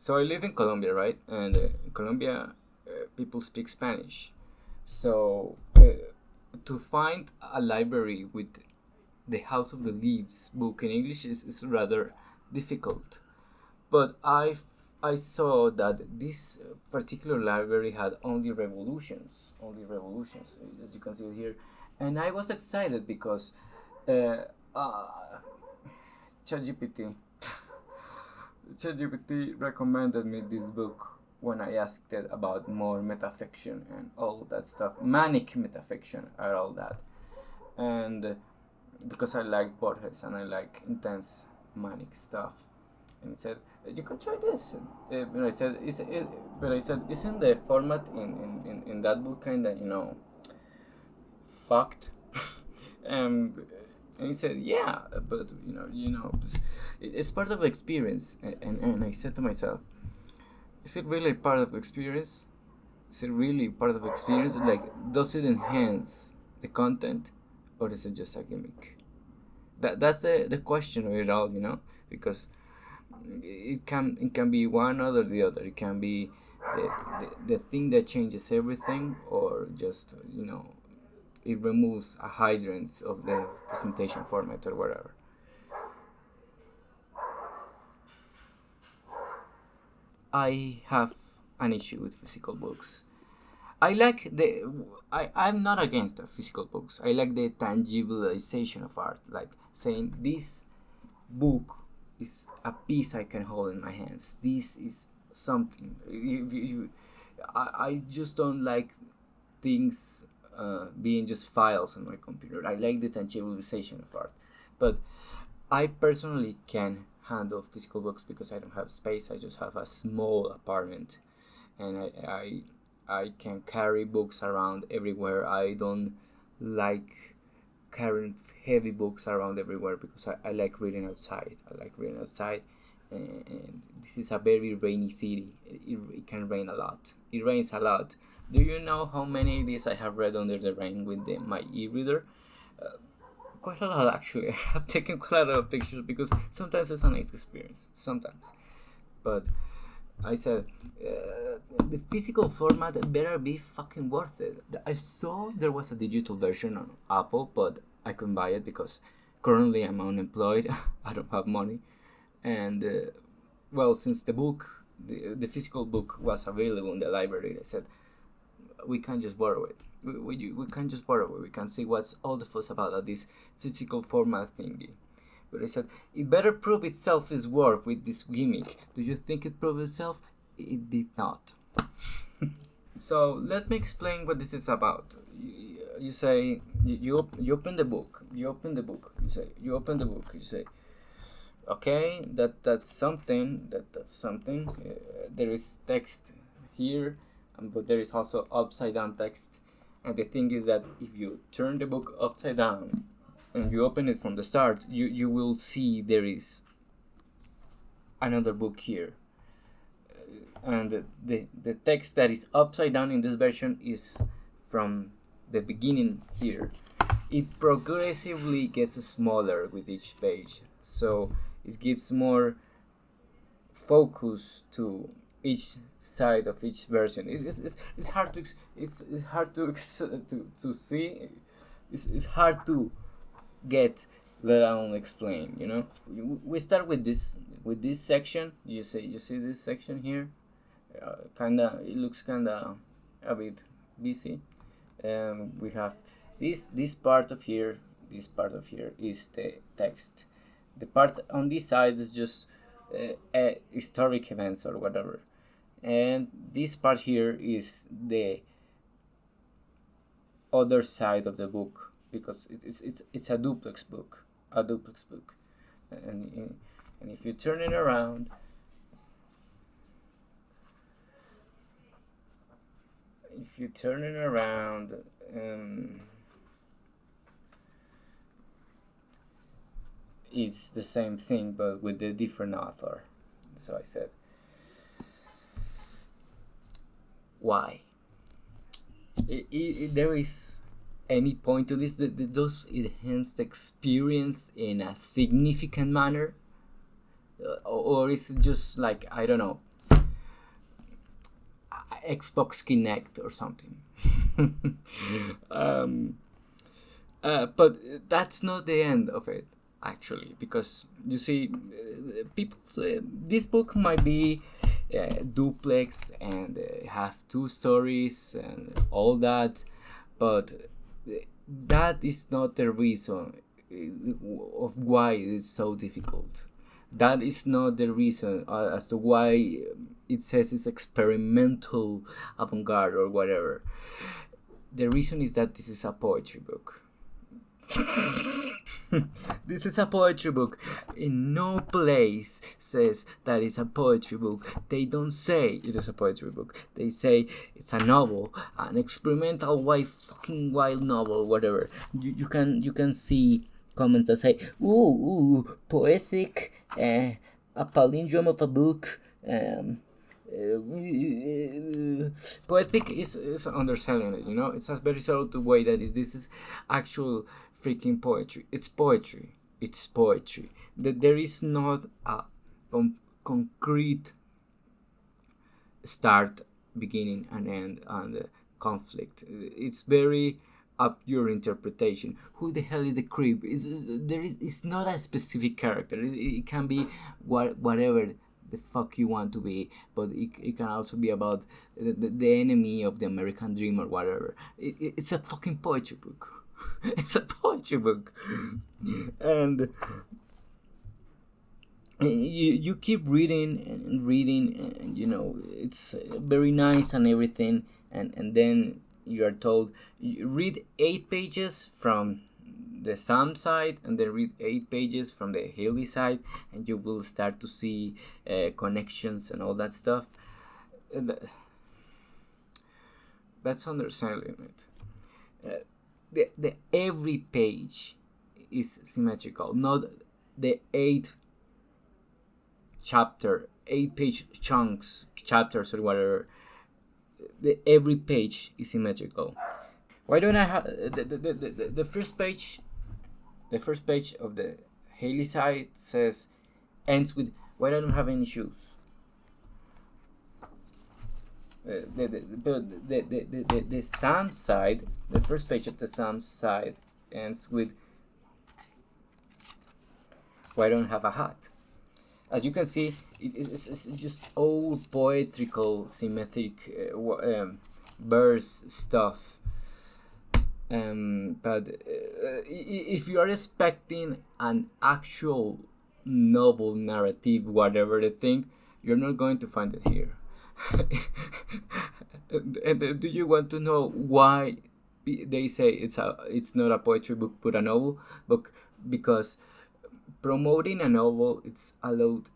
So I live in Colombia, right? And in Colombia, people speak Spanish. So to find a library with the House of the Leaves book in English is rather difficult. But I saw that this particular library had only revolutions, as you can see here, and I was excited because uh, uh, ChatGPT ChatGPT recommended me this book when I asked it about more metafiction and all that stuff, manic metafiction and all that, and because I like Borges and I like intense manic stuff, and he said you can try this. But I said, isn't the format in that book kind of fucked? and and he said, yeah, but it's part of the experience. And I said to myself, is it really part of the experience? Is it really part of the experience? Like, does it enhance the content, or is it just a gimmick? That's the question of it all, because it can be one or the other. It can be the thing that changes everything, or just it removes a hindrance of the presentation format or whatever. I have an issue with physical books. I'm not against the physical books. I like the tangibilization of art, like saying this book is a piece I can hold in my hands. This is something. I just don't like things being just files on my computer. I like the tangibilization of art, but I personally can handle physical books because I don't have space. I just have a small apartment, and I can carry books around everywhere. I don't like carrying heavy books around everywhere because I like reading outside. And this is a very rainy city. It can rain a lot. It rains a lot. Do you know how many of these I have read under the rain with my e-reader? Quite a lot, actually. I have taken quite a lot of pictures because sometimes it's a nice experience. Sometimes. But I said, the physical format better be fucking worth it. I saw there was a digital version on Apple, but I couldn't buy it because currently I'm unemployed. I don't have money. And, since the physical book was available in the library, I said, we can just borrow it. We can just borrow it. We can see what's all the fuss about this physical format thingy. But I said, it better prove itself its worth with this gimmick. Do you think it proved itself? It did not. So let me explain what this is about. You say, you open the book. You open the book. You open the book. You say, okay, that's something. That's something. There is text here, but there is also upside down text. And the thing is that if you turn the book upside down and you open it from the start, you will see there is another book here. And the text that is upside down in this version is from the beginning here. It progressively gets smaller with each page, so it gives more focus to each side of each version. It's hard to see. It's hard to get, let alone explain. We start with this section. You see this section here. It looks kinda a bit busy. We have this part of here. This part of here is the text. The part on this side is just historic events or whatever, and this part here is the other side of the book because it's a duplex book, and if you turn it around, it's the same thing but with a different author. So I said, why? There is any point to this? Does it enhance the experience in a significant manner? Or is it just like, I don't know, Xbox Kinect or something. But that's not the end of it, actually, because you see, people say this book might be duplex and have two stories and all that, but that is not the reason of why it's so difficult. That is not the reason as to why it says it's experimental avant-garde or whatever. The reason is that this is a poetry book. This is a poetry book. In no place says that it's a poetry book. They don't say it is a poetry book. They say it's a novel, an experimental fucking wild novel, whatever. You can see comments that say, ooh, poetic, a palindrome of a book. Poetic is underselling it, It's a very subtle way that this is actual freaking poetry. It's poetry. There is not a concrete start, beginning, and end on the conflict. It's very up your interpretation. Who the hell is the creep? It's not a specific character. It can be whatever the fuck you want to be, but it can also be about the enemy of the American dream or whatever. It's a fucking poetry book. It's a poetry book. And you keep reading and it's very nice and everything, and then you are told, you read 8 pages from the Sam side and then read 8 pages from the Haley side, and you will start to see connections and all that stuff. That's understanding it. The every page is symmetrical, not the 8 page chapters or whatever. Every page is symmetrical. Why don't I have the first page? The first page of the Haley side ends with, "Why I don't have any shoes." The Sam side, the first page of the Sam side ends with, "Why don't I have a hat?" As you can see, it's just all poetical, symmetric verse stuff. But if you are expecting an actual novel narrative, whatever the thing, you're not going to find it here. And do you want to know why they say it's not a poetry book but a novel book? Because promoting a novel, it's a lot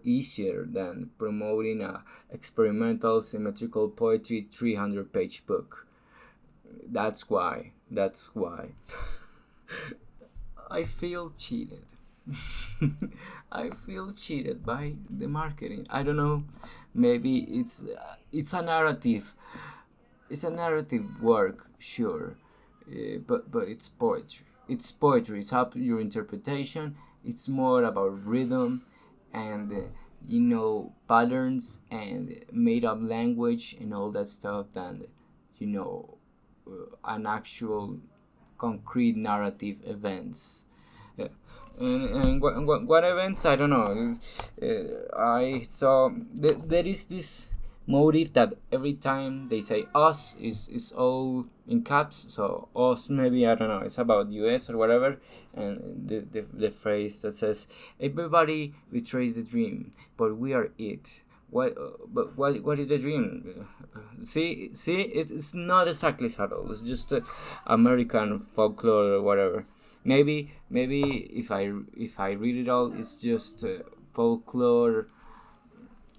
easier than promoting a experimental symmetrical poetry 300-page book. That's why I feel cheated. I feel cheated by the marketing. I don't know, maybe it's a narrative. It's a narrative work, sure, but it's poetry. It's poetry. It's up to your interpretation. It's more about rhythm and patterns and made up language and all that stuff than an actual concrete narrative events. Yeah. And what events, I don't know. I saw there is this motive that every time they say us is all in caps, so us, maybe, I don't know, it's about US or whatever, and the phrase that says, "Everybody betrays the dream, but we are it." What is the dream? See, it's not exactly subtle. It's just American folklore or whatever. Maybe if I read it all, it's just folklore.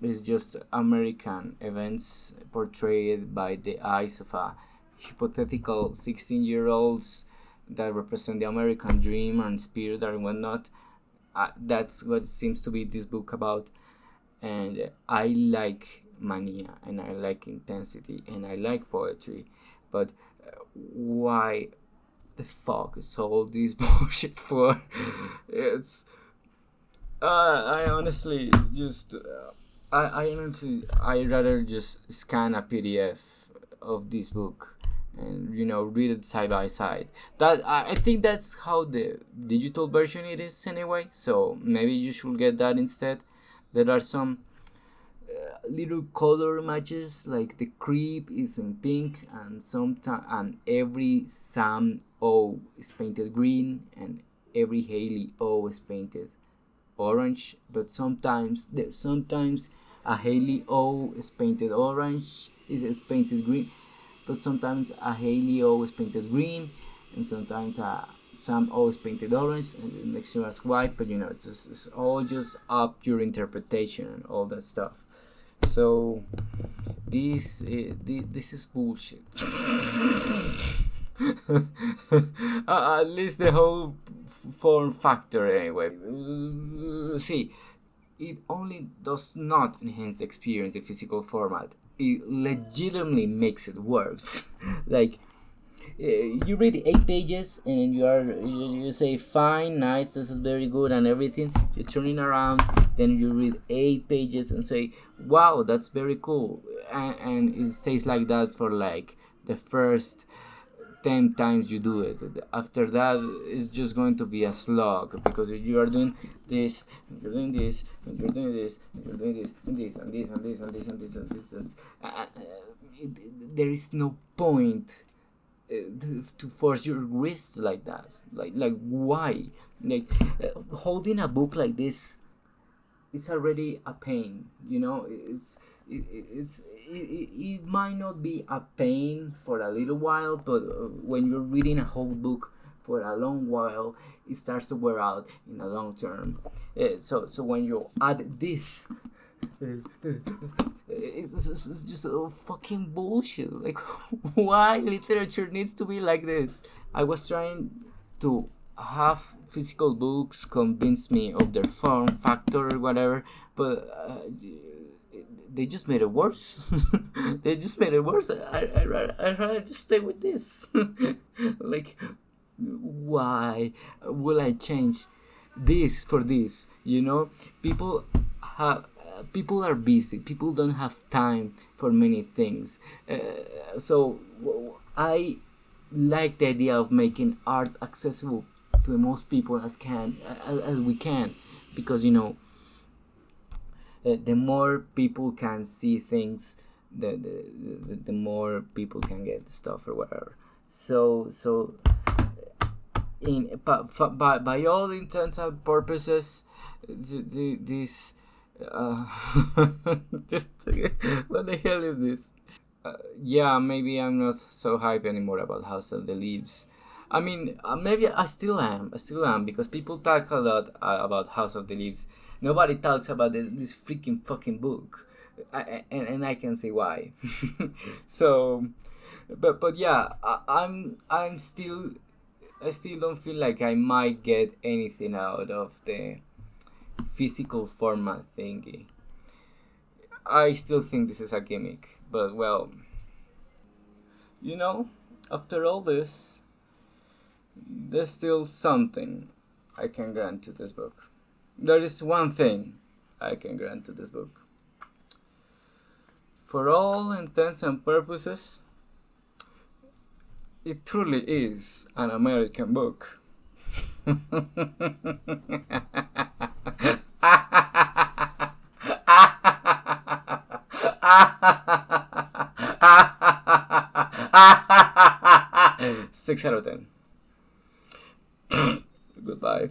It's just American events portrayed by the eyes of a hypothetical 16-year-olds that represent the American dream and spirit and whatnot. That's what it seems to be this book about. And I like mania, and I like intensity, and I like poetry, but why the fuck is all this bullshit for? It's I honestly just I honestly, I rather just scan a PDF of this book and read it side by side. That I think that's how the digital version it is anyway. So maybe you should get that instead. There are some little color matches, like the creep is in pink, and sometimes and every Sam O is painted green, and every Haley O is painted orange. But sometimes a Haley O is painted orange, is painted green, but sometimes a Haley O is painted green, and sometimes a Sam O is painted orange, and the next one is white. But it's all just up to your interpretation and all that stuff. So this is bullshit. At least the whole form factor anyway. See, it only does not enhance the experience, the physical format. It legitimately makes it worse. Like, you read 8 pages and you say fine, nice, this is very good and everything. You turn it around, then you read 8 pages and say, wow, that's very cool, and it stays like that for like the first 10 times you do it. After that, it's just going to be a slog, because if you are doing this, and you're doing this, and you're doing this, and you're doing this, and this, and this, and this, and this, and this, and this, there is no point to force your wrists like that. Like why? Like, holding a book like this, it's already a pain. It might not be a pain for a little while, but when you're reading a whole book for a long while, it starts to wear out in the long term. So when you add this, it's just a fucking bullshit. Like, why literature needs to be like this? I was trying to have physical books convince me of their form factor or whatever, but they just made it worse. They just made it worse. I'd rather just stay with this. Like, why will I change this for this? People are busy. People don't have time for many things. So I like the idea of making art accessible to the most people as we can, because the more people can see things, the more people can get the stuff or whatever. So by all intents and purposes, this what the hell is this? Yeah, maybe I'm not so hype anymore about House of the Leaves. I mean, maybe I still am, because people talk a lot about House of the Leaves. Nobody talks about this freaking fucking book, and I can see why. So, but yeah, I still don't feel like I might get anything out of the physical format thingy. I still think this is a gimmick, but well, after all this, there's still something I can grant to this book. There is one thing I can grant to this book. For all intents and purposes, it truly is an American book. Six out of 10. Goodbye.